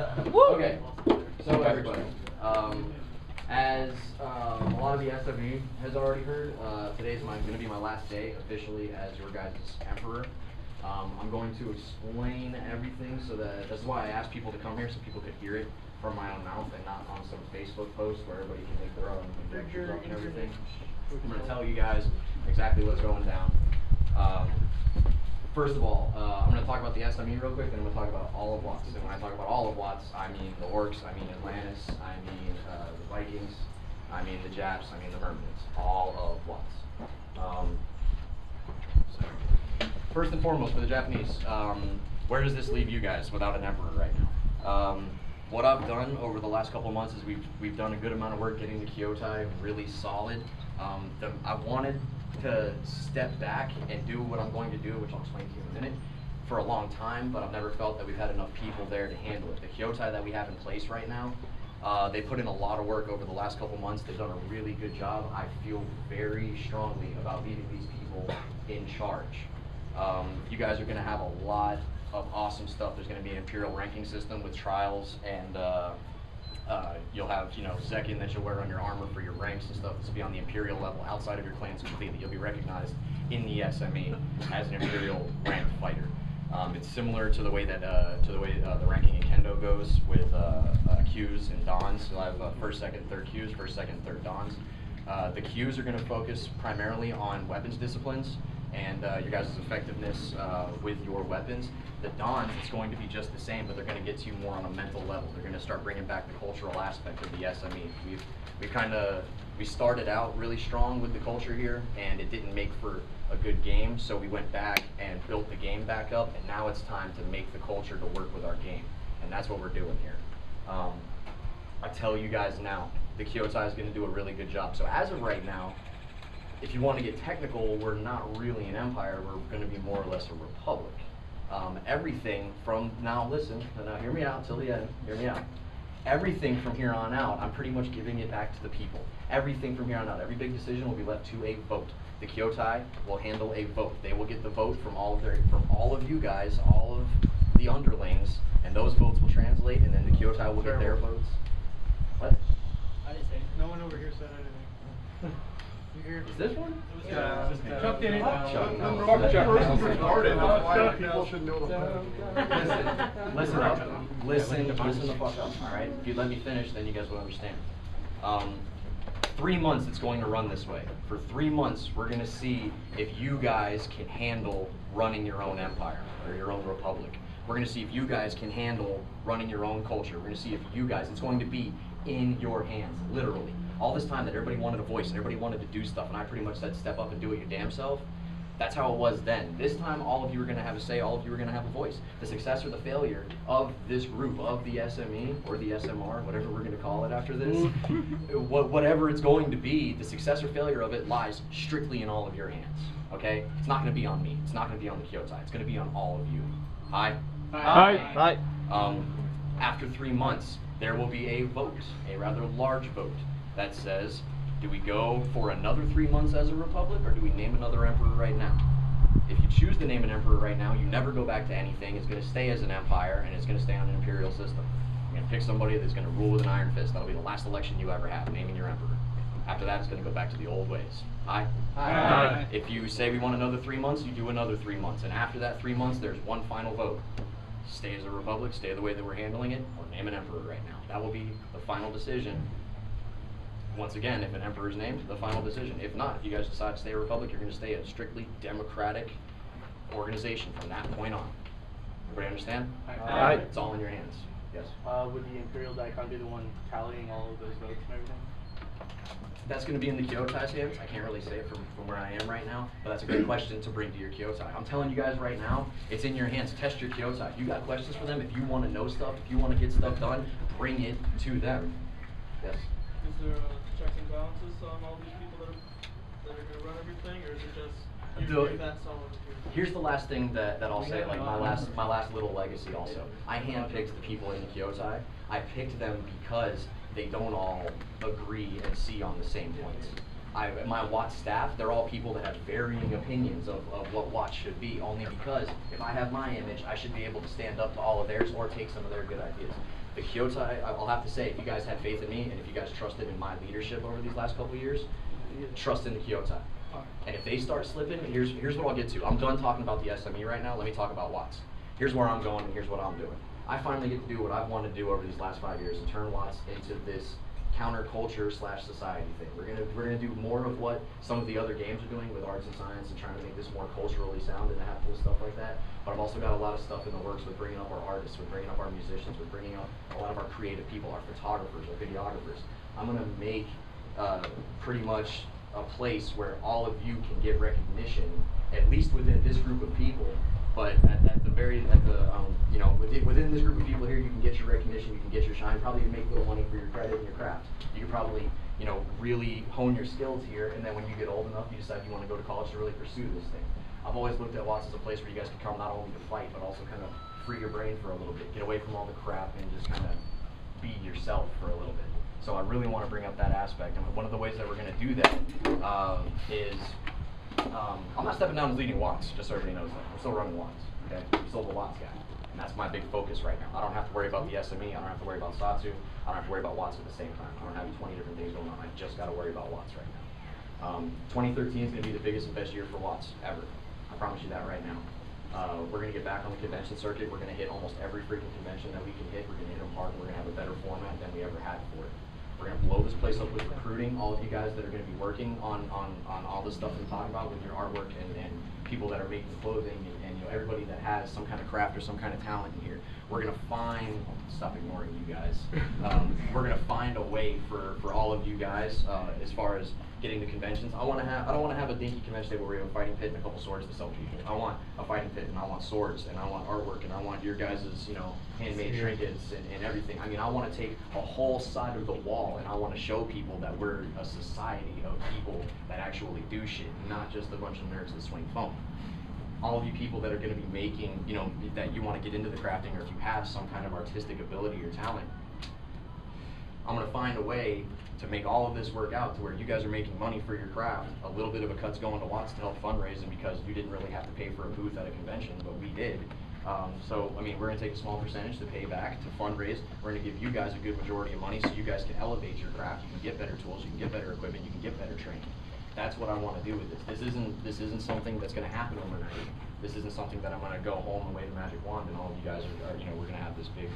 Okay, so everybody, as a lot of the SME has already heard, today's going to be my last day officially as your guys' emperor. I'm going to explain everything so that's why I asked people to come here so people could hear it from my own mouth and not on some Facebook post where everybody can make their own conjectures up and everything. I'm going to tell you guys exactly what's going down. First of all, I'm going to talk about the SME real quick, then I'm going to talk about all of WOTS. And when I talk about all of WOTS, I mean the Orcs, I mean Atlantis, I mean the Vikings, I mean the Japs, I mean the Mermaids. All of WOTS. First and foremost, for the Japanese, where does this leave you guys without an emperor right now? What I've done over the last couple of months is we've done a good amount of work getting the Kyotai really solid. I wanted to step back and do what I'm going to do, which I'll explain to you in a minute, for a long time, but I've never felt that we've had enough people there to handle it. The Kyotai that we have in place right now, they put in a lot of work over the last couple months. They've done a really good job. I feel very strongly about leaving these people in charge. You guys are going to have a lot of awesome stuff. There's going to be an imperial ranking system with trials, and you'll have, Zekin that you'll wear on your armor for your ranks and stuff. This will be on the imperial level outside of your clans completely. You'll be recognized in the SME as an imperial ranked fighter. It's similar to the way that the ranking in Kendo goes with Qs and Dons. You'll have first, second, third Qs, first, second, third Dons. The Qs are going to focus primarily on weapons disciplines and your guys' effectiveness with your weapons. The Dons, it's going to be just the same, but they're going to get to you more on a mental level. They're going to start bringing back the cultural aspect of the SME. We started out really strong with the culture here, and it didn't make for a good game, so we went back and built the game back up, and now it's time to make the culture to work with our game, and that's what we're doing here. I tell you guys now, the Kyotai is going to do a really good job. So as of right now, if you want to get technical, we're not really an empire. We're going to be more or less a republic. Everything from now, listen, now hear me out till the end, hear me out. Everything from here on out, I'm pretty much giving it back to the people. Everything from here on out, every big decision will be left to a vote. The Kyotai will handle a vote. They will get the vote from all of you guys, all of the underlings, and those votes will translate, and then the Kyotai will get their votes. What? I didn't say. No one over here said anything. Is this one? Yeah. Chuck did it. People should know the Listen up. Listen the fuck up, alright? If you let me finish, then you guys will understand. 3 months it's going to run this way. For 3 months, we're going to see if you guys can handle running your own empire or your own republic. We're going to see if you guys can handle running your own culture. We're going to see if you guys, it's going to be in your hands, literally. All this time that everybody wanted a voice and everybody wanted to do stuff, and I pretty much said step up and do it your damn self. That's how it was then. This time, all of you are going to have a say, all of you are going to have a voice. The success or the failure of this group, of the SME, or the SMR, whatever we're going to call it after this, whatever it's going to be, the success or failure of it lies strictly in all of your hands, okay? It's not going to be on me. It's not going to be on the Kyotai. It's going to be on all of you. Hi? Hi. After 3 months, there will be a vote, a rather large vote, that says, do we go for another 3 months as a republic, or do we name another emperor right now? If you choose to name an emperor right now, you never go back to anything. It's going to stay as an empire, and it's going to stay on an imperial system. You're going to pick somebody that's going to rule with an iron fist. That'll be the last election you ever have, naming your emperor. After that, it's going to go back to the old ways. Aye? Aye. If you say we want another 3 months, you do another 3 months. And after that 3 months, there's one final vote. Stay as a republic, stay the way that we're handling it, or name an emperor right now. That will be the final decision. Once again, if an emperor is named, the final decision. If not, if you guys decide to stay a republic, you're going to stay a strictly democratic organization from that point on. Everybody understand? Aye. It's all in your hands. Yes? Would the Imperial Daikon be the one tallying all of those votes and everything? That's going to be in the Kyotai's hands. I can't really say it from where I am right now, but that's a good question to bring to your Kyotai. I'm telling you guys right now, it's in your hands. Test your Kyotai. If you got questions for them, if you want to know stuff, if you want to get stuff done, bring it to them. Yes? Is there checks and balances on all these people that are going to run everything, or is it just you're that's all over here? Here's the last thing that I'll say, like my last little legacy also. I handpicked the people in the Kyotai. I picked them because they don't all agree and see on the same points. My WOTS staff, they're all people that have varying opinions of what WOTS should be, only because if I have my image, I should be able to stand up to all of theirs or take some of their good ideas. The Kyotai, I'll have to say, if you guys had faith in me and if you guys trusted in my leadership over these last couple of years, trust in the Kyotai. And if they start slipping, here's what I'll get to. I'm done talking about the SME right now. Let me talk about WOTS. Here's where I'm going and here's what I'm doing. I finally get to do what I've wanted to do over these last 5 years and turn WOTS into this counterculture / society thing. We're gonna do more of what some of the other games are doing with arts and science and trying to make this more culturally sound and have cool stuff like that. But I've also got a lot of stuff in the works with bringing up our artists, with bringing up our musicians, with bringing up a lot of our creative people, our photographers, our videographers. I'm gonna make pretty much a place where all of you can get recognition, at least within this group of people. But within this group of people here, you can get your recognition, you can get your shine, probably make a little money for your credit and your craft. You can probably, really hone your skills here, and then when you get old enough, you decide you want to go to college to really pursue this thing. I've always looked at WOTS as a place where you guys can come not only to fight, but also kind of free your brain for a little bit, get away from all the crap, and just kind of be yourself for a little bit. So I really want to bring up that aspect, and one of the ways that we're going to do that is I'm not stepping down as leading WOTS, just so everybody knows that. I'm still running WOTS, okay? I'm still the WOTS guy, and that's my big focus right now. I don't have to worry about the SME, I don't have to worry about SATSU, I don't have to worry about WOTS at the same time. I don't have 20 different things going on, I just got to worry about WOTS right now. 2013 is going to be the biggest and best year for WOTS ever. I promise you that right now. We're going to get back on the convention circuit. We're going to hit almost every freaking convention that we can hit. We're going to hit them hard, and we're going to have a better format than we ever had for it. We're going to blow this place up with recruiting. All of you guys that are going to be working on all this stuff I'm talking about with your artwork and people that are making clothing and everybody that has some kind of craft or some kind of talent in here. We're going to find, stop ignoring you guys. We're going to find a way for all of you guys as far as getting to conventions. I don't want to have a dinky convention table where we have a fighting pit and a couple swords to sell people. I want a fighting pit and I want swords and I want artwork and I want your guys' handmade trinkets and everything. I mean, I want to take a whole side of the wall and I want to show people that we're a society of people that actually do shit, not just a bunch of nerds that swing phone. All of you people that are going to be making, that you want to get into the crafting, or if you have some kind of artistic ability or talent, I'm going to find a way to make all of this work out to where you guys are making money for your craft. A little bit of a cut's going to WOTS to help fundraising because you didn't really have to pay for a booth at a convention, but we did. So, I mean, we're going to take a small percentage to pay back, to fundraise. We're going to give you guys a good majority of money so you guys can elevate your craft. You can get better tools, you can get better equipment, you can get better training. That's what I want to do with this. This isn't something that's going to happen overnight. This isn't something that I'm going to go home and wave a magic wand and all of you guys are we're going to have this big,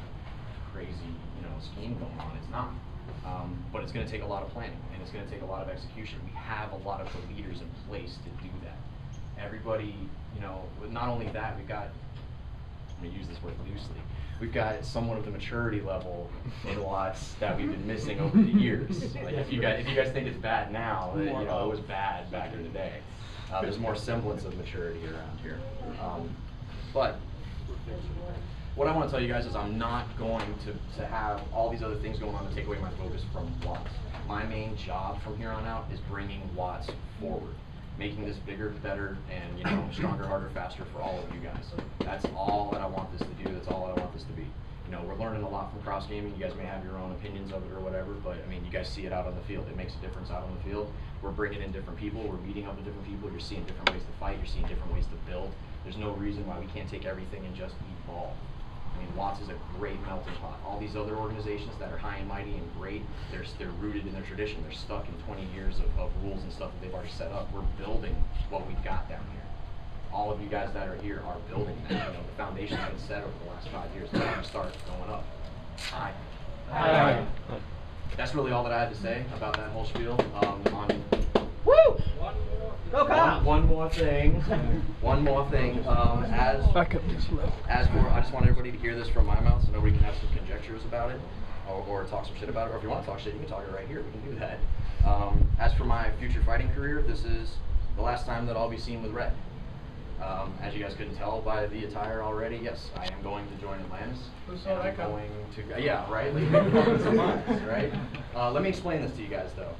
crazy, scheme going on. It's not. But it's going to take a lot of planning and it's going to take a lot of execution. We have a lot of the leaders in place to do that. Everybody, not only that, we've got, I'm going to use this word loosely, we've got somewhat of the maturity level in WOTS that we've been missing over the years. Like if you guys think it's bad now, it was bad back in the day. There's more semblance of maturity around here. But what I want to tell you guys is I'm not going to have all these other things going on to take away my focus from WOTS. My main job from here on out is bringing WOTS forward, making this bigger, better, and stronger, harder, faster for all of you guys. That's all that I want this to do. That's all that I want this to be. We're learning a lot from cross gaming. You guys may have your own opinions of it or whatever, but I mean, you guys see it out on the field. It makes a difference out on the field. We're bringing in different people. We're meeting up with different people. You're seeing different ways to fight. You're seeing different ways to build. There's no reason why we can't take everything and just evolve. I mean, WOTS is a great melting pot. All these other organizations that are high and mighty and great, they're rooted in their tradition. They're stuck in 20 years of rules and stuff that they've already set up. We're building what we've got down here. All of you guys that are here are building that. The foundation's been set over the last 5 years. It's going to start going up. Hi. Hi. That's really all that I had to say about that whole spiel. Woo! Go Kyle! One more thing. As for, I just want everybody to hear this from my mouth so nobody can have some conjectures about it or talk some shit about it. Or if you want to talk shit, you can talk it right here. We can do that. As for my future fighting career, this is the last time that I'll be seen with red. As you guys couldn't tell by the attire already, yes, I am going to join Atlantis. Yeah, right? Right? Let me explain this to you guys, though.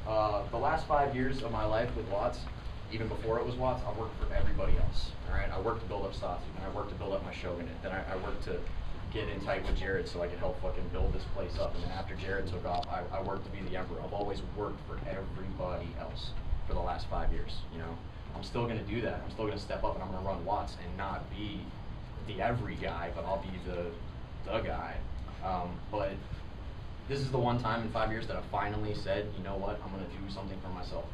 The last 5 years of my life with WOTS, even before it was WOTS, I worked for everybody else. All right? I worked to build up SATSU, then I worked to build up my Shogunate, then I worked to get in tight with Jared so I could help fucking build this place up, and then after Jared took off, I worked to be the Emperor. I've always worked for everybody else for the last 5 years, I'm still going to do that. I'm still going to step up and I'm going to run WOTS and not be the every guy, but I'll be the guy. But this is the one time in 5 years that I finally said, you know what, I'm gonna do something for myself.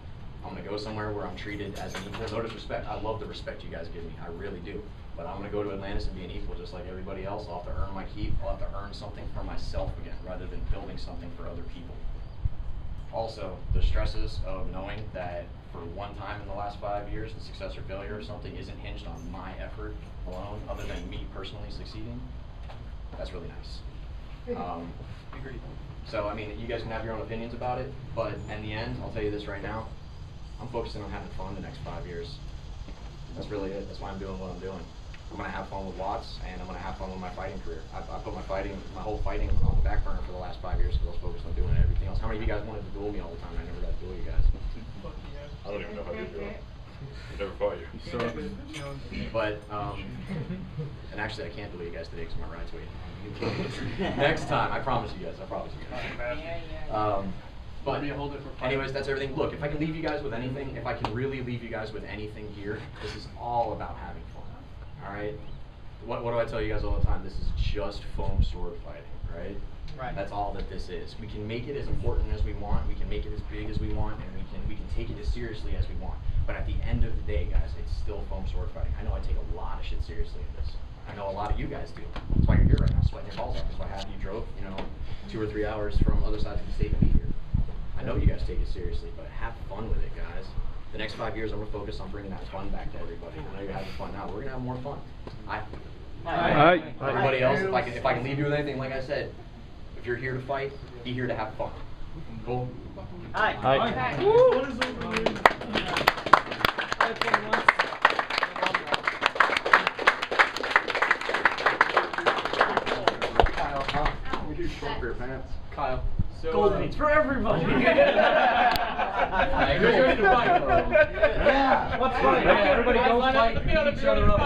I'm gonna go somewhere where I'm treated as an equal. No disrespect, I love the respect you guys give me, I really do. But I'm gonna go to Atlantis and be an equal just like everybody else. I'll have to earn my keep, I'll have to earn something for myself again, rather than building something for other people. Also, the stresses of knowing that for one time in the last 5 years, the success or failure of something isn't hinged on my effort alone, other than me personally succeeding, that's really nice. Agreed. So, I mean, you guys can have your own opinions about it, but in the end, I'll tell you this right now, I'm focusing on having fun the next 5 years. That's really it. That's why I'm doing what I'm doing. I'm gonna have fun with WOTS, and I'm gonna have fun with my fighting career. I put my whole fighting on the back burner for the last 5 years because I was focused on doing everything else. How many of you guys wanted to duel me all the time? I never got to duel you guys. I don't even know how you do it. I never fought you. So, But, and actually I can't duel you guys today because my ride's waiting. Next time, I promise you guys, I promise you guys. But anyways, that's everything. Look, if I can leave you guys with anything, if I can really leave you guys with anything here, this is all about having fun. Alright? What do I tell you guys all the time? This is just foam sword fighting, right? Right. That's all that this is. We can make it as important as we want, we can make it as big as we want, and we can take it as seriously as we want. But at the end of the day, guys, it's still foam sword fighting. I know I take a lot of shit seriously in this. I know a lot of you guys do. That's why you're here right now, sweating your balls off. That's why half of you drove, 2 or 3 hours from other sides of the state to be here. I know you guys take it seriously, but have fun with it, guys. The next 5 years, I'm gonna focus on bringing that fun back to everybody. I know you're having fun now. We're gonna have more fun. Everybody else, if I can leave you with anything, like I said, if you're here to fight, be here to have fun. Cool. Aye. what is over We do short for your pants. Kyle. So, Gold beats for everybody. Who's ready to fight? Yeah. What's funny? Everybody go fight, beat each other up.